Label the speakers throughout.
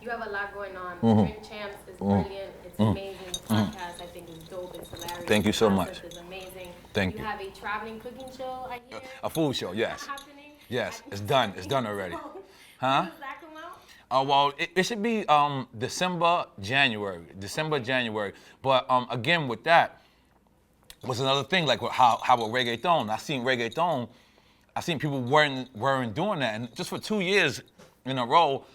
Speaker 1: You have a lot going on. Drink Champs is brilliant. It's amazing. The podcast, I think, is dope. It's hilarious.
Speaker 2: Thank you so
Speaker 1: The
Speaker 2: much.
Speaker 1: concept is amazing.
Speaker 2: Thank
Speaker 1: you.
Speaker 2: you.
Speaker 1: Have a traveling cooking show, I hear.
Speaker 2: A food show, yes.
Speaker 1: Happening.
Speaker 2: Yes, it's done. It's done already. Huh?
Speaker 1: When does that come out?
Speaker 2: Well, it should be December, January. But again, with that was another thing, like how with reggaeton. I seen people weren't doing that, and just for 2 years in a row,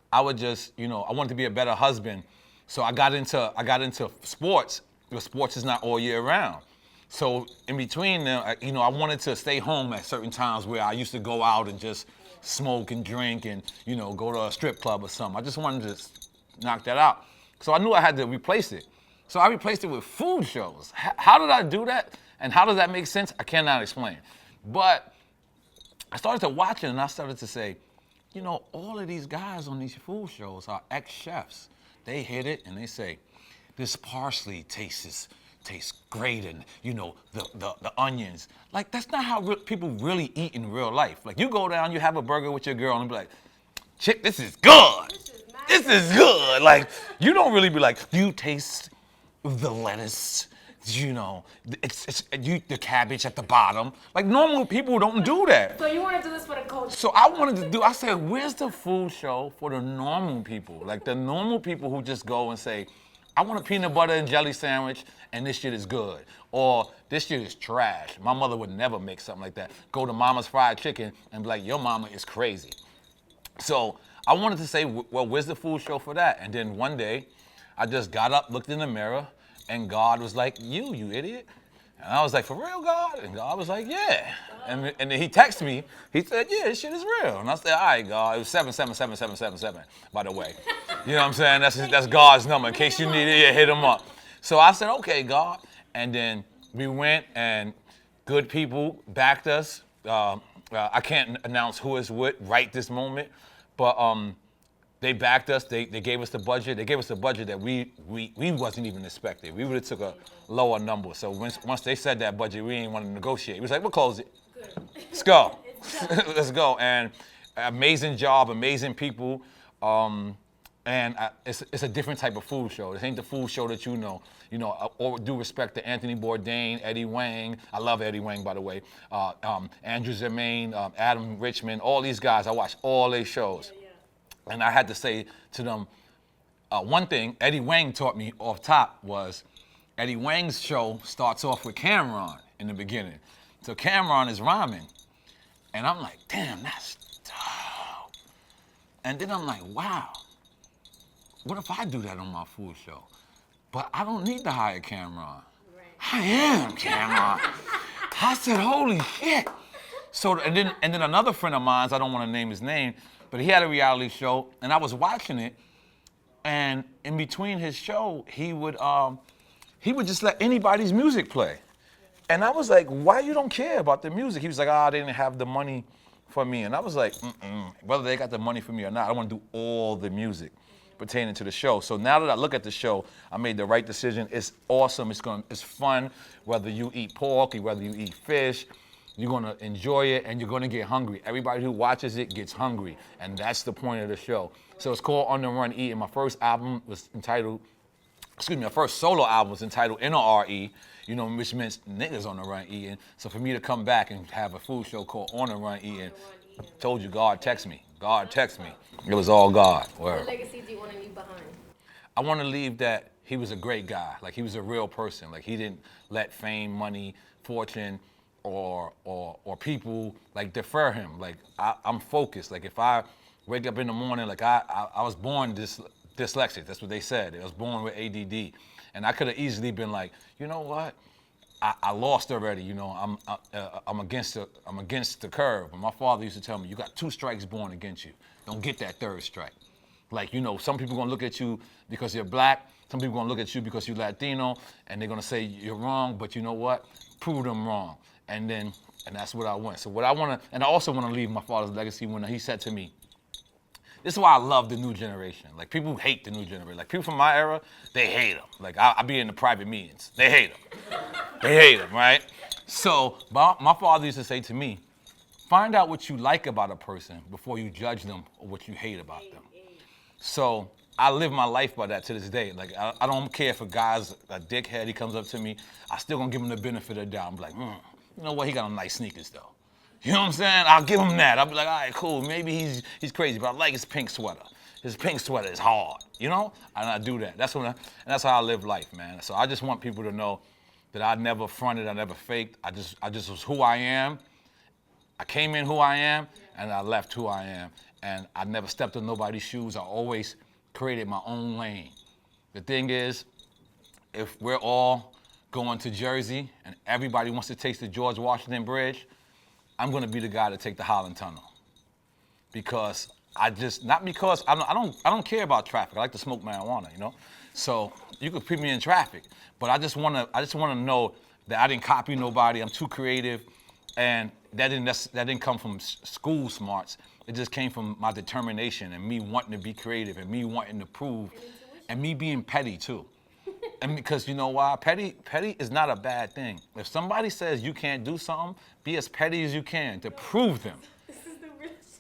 Speaker 2: I would just, I wanted to be a better husband, so I got into sports. Because sports is not all year round. So in between them, I wanted to stay home at certain times where I used to go out and just smoke and drink and, go to a strip club or something. I just wanted to just knock that out. So I knew I had to replace it. So I replaced it with food shows. How did I do that? And how does that make sense? I cannot explain. But I started to watch it and I started to say, all of these guys on these food shows are ex-chefs. They hit it and they say, this parsley tastes great, and the onions. Like, that's not how people really eat in real life. Like, you go down, you have a burger with your girl, and be like, chick, this is good. This is good. Like, you don't really be like, do you taste the lettuce? The cabbage at the bottom. Like, normal people don't do that.
Speaker 1: So you want to do this for the culture?
Speaker 2: So I said, where's the food show for the normal people? Like, the normal people who just go and say, I want a peanut butter and jelly sandwich, and this shit is good. Or this shit is trash. My mother would never make something like that. Go to Mama's Fried Chicken and be like, your mama is crazy. So I wanted to say, well, where's the food show for that? And then one day, I just got up, looked in the mirror, and God was like, you idiot. And I was like, for real, God? And God was like, yeah. And then he texted me. He said, yeah, this shit is real. And I said, all right, God. It was 7777777, by the way. You know what I'm saying? That's God's number. In case you need it, hit him up. So I said, okay, God. And then we went, and good people backed us. I can't announce who is what right this moment, but they backed us. They gave us the budget. They gave us a budget that we wasn't even expecting. We would have took a lower number. So once they said that budget, we didn't want to negotiate. We was like, we'll close it. Good. Let's go. Let's go. And amazing job, amazing people. It's a different type of food show. This ain't the food show that you know. All due respect to Anthony Bourdain, Eddie Wang. I love Eddie Wang, by the way. Andrew Zermaine, Adam Richmond, all these guys. I watch all their shows. And I had to say to them, one thing Eddie Wang taught me off top was Eddie Wang's show starts off with Cameron in the beginning. So Cameron is rhyming. And I'm like, damn, that's dope. And then I'm like, wow, what if I do that on my food show? But I don't need to hire Cameron. Right. I am Cameron. I said, holy shit. So, and then another friend of mine, I don't want to name his name, but he had a reality show, and I was watching it, and in between his show, he would just let anybody's music play. And I was like, why you don't care about the music? He was like, they didn't have the money for me. And I was like, whether they got the money for me or not, I want to do all the music pertaining to the show. So now that I look at the show, I made the right decision. It's awesome. It's fun. Whether you eat pork or whether you eat fish, you're going to enjoy it, and you're going to get hungry. Everybody who watches it gets hungry, and that's the point of the show. So it's called On-the-Run Eatin. My first solo album was entitled N.O.R.E, which means niggas on the run eating. So for me to come back and have a food show called On the Run Eating, told you God text me. God text me. It was all God.
Speaker 1: What legacy do you want to leave behind?
Speaker 2: I want to leave that he was a great guy. Like, he was a real person. Like, he didn't let fame, money, fortune, or people like defer him. Like, I'm focused. Like, if I wake up in the morning, like I was born dyslexic. That's what they said. I was born with ADD, and I could have easily been like, you know what? I lost already. I'm against the curve. But my father used to tell me, you got 2 strikes born against you. Don't get that 3rd strike. Like, some people gonna look at you because you're black. Some people gonna look at you because you're Latino, and they're gonna say you're wrong. But you know what? Prove them wrong. And that's what I want. So what I want to, and I also want to leave my father's legacy when he said to me, this is why I love the new generation. Like, people hate the new generation. Like, people from my era, they hate them. Like, I be in the private meetings. They hate them. They hate them, right? So my father used to say to me, find out what you like about a person before you judge them or what you hate about them. So I live my life by that to this day. Like, I don't care if a guy's a dickhead, he comes up to me, I still gonna give him the benefit of the doubt. I'm like, you know what, he got on nice sneakers though. You know what I'm saying? I'll give him that. I'll be like, all right, cool, maybe he's crazy, but I like his pink sweater. His pink sweater is hard, you know? And I do that. And that's how I live life, man. So I just want people to know that I never fronted, I never faked. I just was who I am. I came in who I am, and I left who I am. And I never stepped in nobody's shoes. I always created my own lane. The thing is, if we're all going to Jersey and everybody wants to take the George Washington Bridge, I'm gonna be the guy to take the Holland Tunnel. Because not because I don't care about traffic. I like to smoke marijuana, you know? So you could put me in traffic, but I just wanna know that I didn't copy nobody, I'm too creative, and that didn't come from school smarts. It just came from my determination and me wanting to be creative and me wanting to prove and me being petty too. And because you know why? Petty is not a bad thing. If somebody says you can't do something, be as petty as you can to prove them.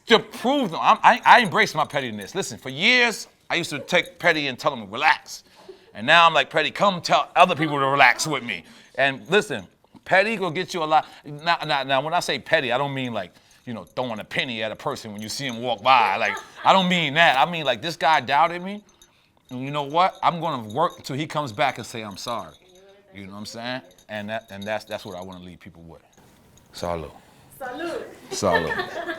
Speaker 2: To prove them. I embrace my pettiness. Listen, for years, I used to take petty and tell them, relax. And now I'm like, petty, come tell other people to relax with me. And listen, petty will get you a lot. Now, when I say petty, I don't mean like, you know, throwing a penny at a person when you see him walk by. Like, I don't mean that. I mean like, this guy doubted me. And you know what? I'm gonna work until he comes back and say, I'm sorry. You know what I'm saying? And that's what I wanna leave people with. Salud.
Speaker 1: Salud.
Speaker 2: Salud.